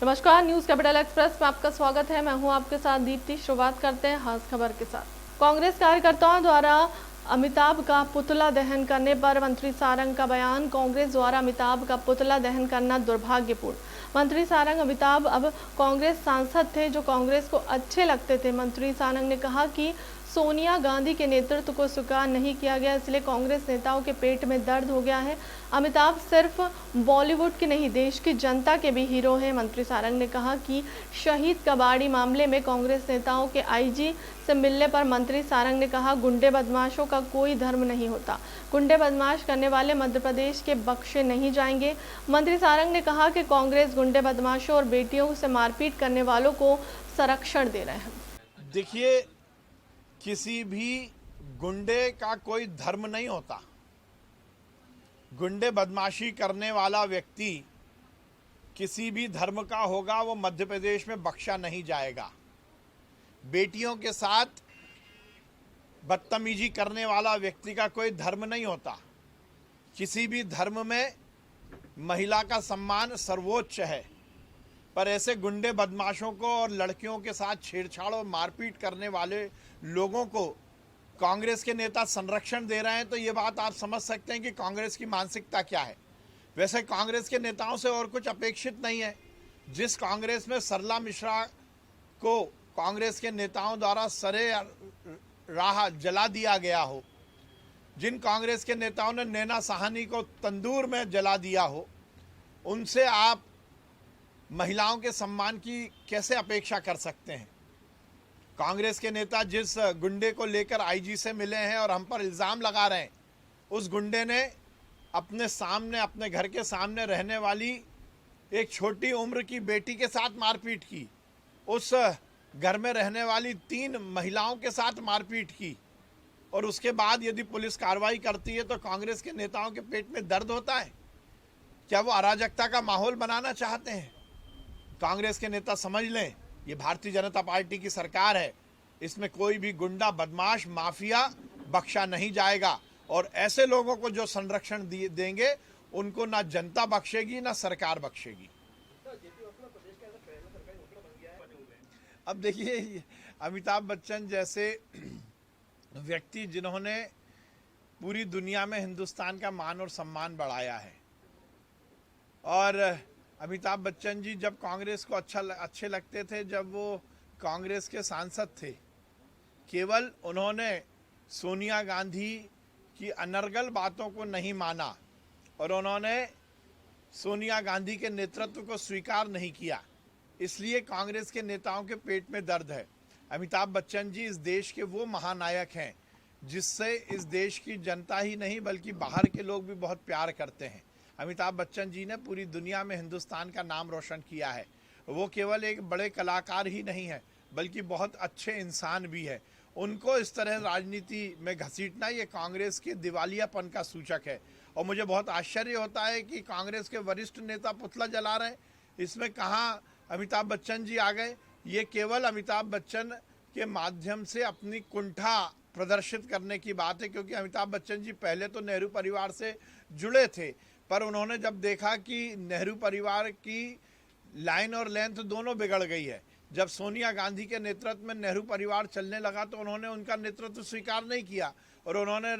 नमस्कार, news capital express में आपका स्वागत है। मैं हूं आपके साथ दीप्ति। शुरुआत करते हैं खास खबर के साथ। कांग्रेस कार्यकर्ताओं द्वारा अमिताभ का पुतला दहन करने पर मंत्री सारंग का बयान। कांग्रेस द्वारा अमिताभ का पुतला दहन करना दुर्भाग्यपूर्ण। मंत्री सारंग अमिताभ अब कांग्रेस सांसद थे जो कांग्रेस को अच्छे लगते थे। मंत्री सारंग ने कहा कि सोनिया गांधी के नेतृत्व को स्वीकार नहीं किया गया, इसलिए कांग्रेस नेताओं के पेट में दर्द हो गया है। अमिताभ सिर्फ बॉलीवुड के नहीं, देश की जनता के भी हीरो हैं। मंत्री सारंग ने कहा कि शहीद कबाड़ी मामले में कांग्रेस नेताओं के आईजी से मिलने पर मंत्री सारंग ने कहा, गुंडे बदमाशों का कोई धर्म नहीं होता। गुंडे बदमाश करने वाले मध्य प्रदेश के बख्शे नहीं जाएंगे। मंत्री सारंग ने कहा कि कांग्रेस गुंडे बदमाशों और बेटियों से मारपीट करने वालों को संरक्षण दे रहे हैं। देखिए, किसी भी गुंडे का कोई धर्म नहीं होता। गुंडे बदमाशी करने वाला व्यक्ति किसी भी धर्म का होगा, वो मध्य प्रदेश में बख्शा नहीं जाएगा। बेटियों के साथ बदतमीजी करने वाला व्यक्ति का कोई धर्म नहीं होता। किसी भी धर्म में महिला का सम्मान सर्वोच्च है, पर ऐसे गुंडे बदमाशों को और लड़कियों के साथ छेड़छाड़ और मारपीट करने वाले लोगों को कांग्रेस के नेता संरक्षण दे रहे हैं, तो ये बात आप समझ सकते हैं कि कांग्रेस की मानसिकता क्या है। वैसे कांग्रेस के नेताओं से और कुछ अपेक्षित नहीं है। जिस कांग्रेस में सरला मिश्रा को कांग्रेस के नेताओं द्वारा सरे राह जला दिया गया हो, जिन कांग्रेस के नेताओं ने नैना साहनी को तंदूर में जला दिया हो, उनसे आप महिलाओं के सम्मान की कैसे अपेक्षा कर सकते हैं। कांग्रेस के नेता जिस गुंडे को लेकर आईजी से मिले हैं और हम पर इल्ज़ाम लगा रहे हैं, उस गुंडे ने अपने सामने, अपने घर के सामने रहने वाली एक छोटी उम्र की बेटी के साथ मारपीट की, उस घर में रहने वाली 3 महिलाओं के साथ मारपीट की, और उसके बाद यदि पुलिस कार्रवाई करती है तो कांग्रेस के नेताओं के पेट में दर्द होता है। क्या वो अराजकता का माहौल बनाना चाहते हैं? कांग्रेस के नेता समझ लें, ये भारतीय जनता पार्टी की सरकार है, इसमें कोई भी गुंडा बदमाश माफिया बख्शा नहीं जाएगा, और ऐसे लोगों को जो संरक्षण देंगे उनको ना जनता बख्शेगी ना सरकार बख्शेगी। अब देखिए, अमिताभ बच्चन जैसे व्यक्ति जिन्होंने पूरी दुनिया में हिंदुस्तान का मान और सम्मान बढ़ाया है, और अमिताभ बच्चन जी जब कांग्रेस को अच्छे लगते थे, जब वो कांग्रेस के सांसद थे, केवल उन्होंने सोनिया गांधी की अनर्गल बातों को नहीं माना और उन्होंने सोनिया गांधी के नेतृत्व को स्वीकार नहीं किया, इसलिए कांग्रेस के नेताओं के पेट में दर्द है। अमिताभ बच्चन जी इस देश के वो महानायक हैं जिससे इस देश की जनता ही नहीं बल्कि बाहर के लोग भी बहुत प्यार करते हैं। अमिताभ बच्चन जी ने पूरी दुनिया में हिंदुस्तान का नाम रोशन किया है। वो केवल एक बड़े कलाकार ही नहीं है बल्कि बहुत अच्छे इंसान भी है। उनको इस तरह राजनीति में घसीटना ये कांग्रेस के दिवालियापन का सूचक है, और मुझे बहुत आश्चर्य होता है कि कांग्रेस के वरिष्ठ नेता पुतला जला रहे हैं। इसमें कहाँ अमिताभ बच्चन जी आ गए? ये केवल अमिताभ बच्चन के माध्यम से अपनी कुंठा प्रदर्शित करने की बात है, क्योंकि अमिताभ बच्चन जी पहले तो नेहरू परिवार से जुड़े थे, पर उन्होंने जब देखा कि नेहरू परिवार की लाइन और लेंथ दोनों बिगड़ गई है, जब सोनिया गांधी के नेतृत्व में नेहरू परिवार चलने लगा तो उन्होंने उनका नेतृत्व स्वीकार नहीं किया, और उन्होंने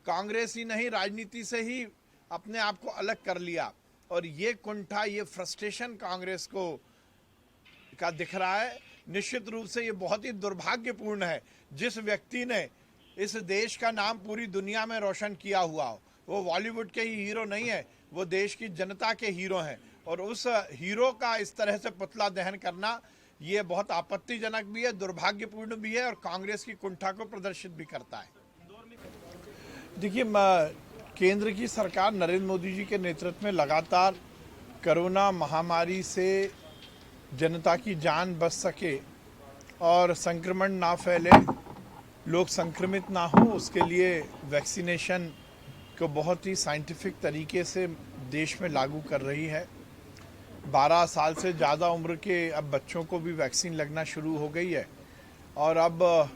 कांग्रेस ही नहीं राजनीति से ही अपने आप को अलग कर लिया। और ये कुंठा, ये फ्रस्ट्रेशन कांग्रेस को का दिख रहा है। निश्चित रूप से ये बहुत ही दुर्भाग्यपूर्ण है। जिस व्यक्ति ने इस देश का नाम पूरी दुनिया में रोशन किया हुआ हो, वो बॉलीवुड के ही हीरो नहीं है, वो देश की जनता के हीरो हैं, और उस हीरो का इस तरह से पुतला दहन करना ये बहुत आपत्तिजनक भी है, दुर्भाग्यपूर्ण भी है, और कांग्रेस की कुंठा को प्रदर्शित भी करता है। देखिए, केंद्र की सरकार नरेंद्र मोदी जी के नेतृत्व में लगातार कोरोना महामारी से जनता की जान बच सके और संक्रमण ना फैले, लोग संक्रमित ना हो, उसके लिए वैक्सीनेशन को बहुत ही साइंटिफिक तरीके से देश में लागू कर रही है। 12 साल से ज़्यादा उम्र के अब बच्चों को भी वैक्सीन लगना शुरू हो गई है, और अब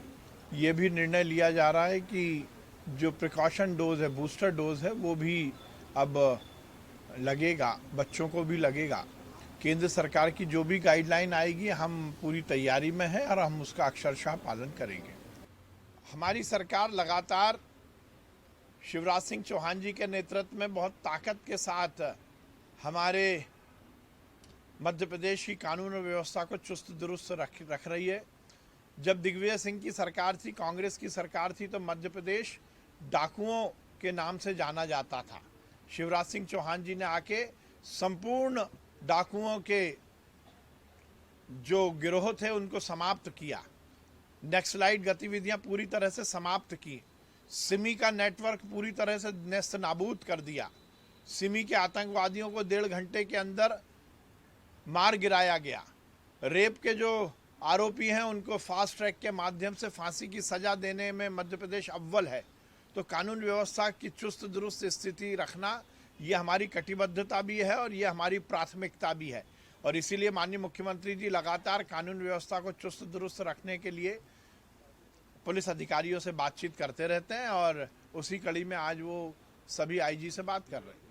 ये भी निर्णय लिया जा रहा है कि जो प्रिकॉशन डोज है, बूस्टर डोज है, वो भी अब लगेगा, बच्चों को भी लगेगा। केंद्र सरकार की जो भी गाइडलाइन आएगी हम पूरी तैयारी में हैं और हम उसका अक्षरशः पालन करेंगे। हमारी सरकार लगातार शिवराज सिंह चौहान जी के नेतृत्व में बहुत ताकत के साथ हमारे मध्य प्रदेश की कानून और व्यवस्था को चुस्त दुरुस्त रख रही है। जब दिग्विजय सिंह की सरकार थी, कांग्रेस की सरकार थी, तो मध्य प्रदेश डाकुओं के नाम से जाना जाता था। शिवराज सिंह चौहान जी ने आके संपूर्ण डाकुओं के जो गिरोह थे उनको समाप्त किया, नक्सलाइट गतिविधियां पूरी तरह से समाप्त की, सिमी का नेटवर्क पूरी तरह से नेस्त नाबूद कर दिया। सिमी के आतंकवादियों को 1.5 घंटे के अंदर मार गिराया गया। रेप के जो आरोपी हैं उनको फास्ट ट्रैक के माध्यम से फांसी की सजा देने में मध्य प्रदेश अव्वल है। तो कानून व्यवस्था की चुस्त दुरुस्त स्थिति रखना ये हमारी कटिबद्धता भी है और ये हमारी प्राथमिकता भी है। और इसीलिए माननीय मुख्यमंत्री जी लगातार कानून व्यवस्था को चुस्त दुरुस्त रखने के लिए पुलिस अधिकारियों से बातचीत करते रहते हैं और उसी कड़ी में आज वो सभी आईजी से बात कर रहे हैं।